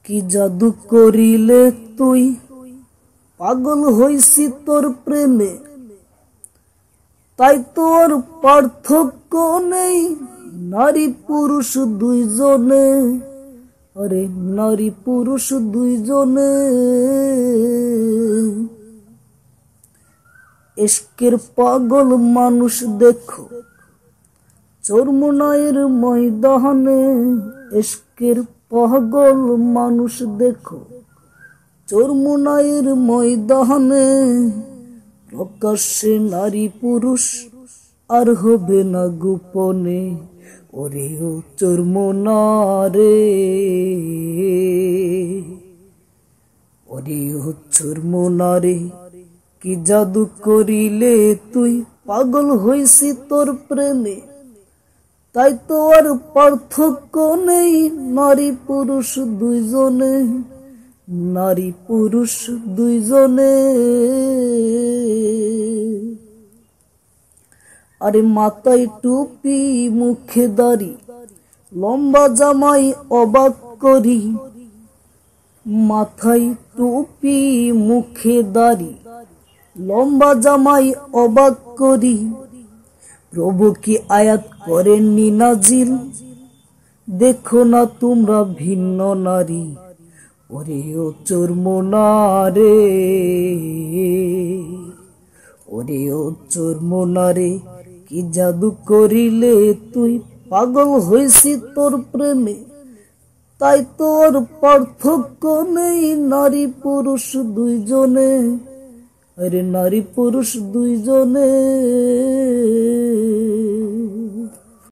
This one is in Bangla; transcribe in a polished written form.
কি জাদু করিলে তুই পাগল হইছি তোর প্রেমে, তাই তোর পার্থক্য নেই নারী পুরুষ দুইজনে। আরে নারী পুরুষ দুইজনে ইশকের পাগল মানুষ দেখো চরমোনাইয়ের ময়দানে। ইশকের পাগল মানুষ দেখো চরমোনাইয়ের ময়দানে। প্রকাশ্যে নারী পুরুষ আর হবে না গোপনে। ওরে ও চরমোনারে, ওরে ও চরমোনারে, কি জাদু করিলে তুই পাগল হইছি তোর প্রেমে, তাই তো আর পার্থক্য নেই নারী পুরুষ দুইজনে। নারী পুরুষ দুইজনে। আরে মাথায় টুপি মুখে দাড়ি লম্বা জামাই অবাক করি। মাথায় টুপি মুখে দাড়ি লম্বা জামাই অবাক করি। প্রভু কি আয়াত করেননি নাজিল, দেখো না তোমরা ভিন্ন নারী। ওরে ও চরমোনারে, ওরে ও চরমোনারে, কি জাদু করিলে তুই পাগল হইছি তোর প্রেমে, তাই তোর পার্থক্য নেই নারী পুরুষ দুইজনে। আরে নারী পুরুষ দুইজনে।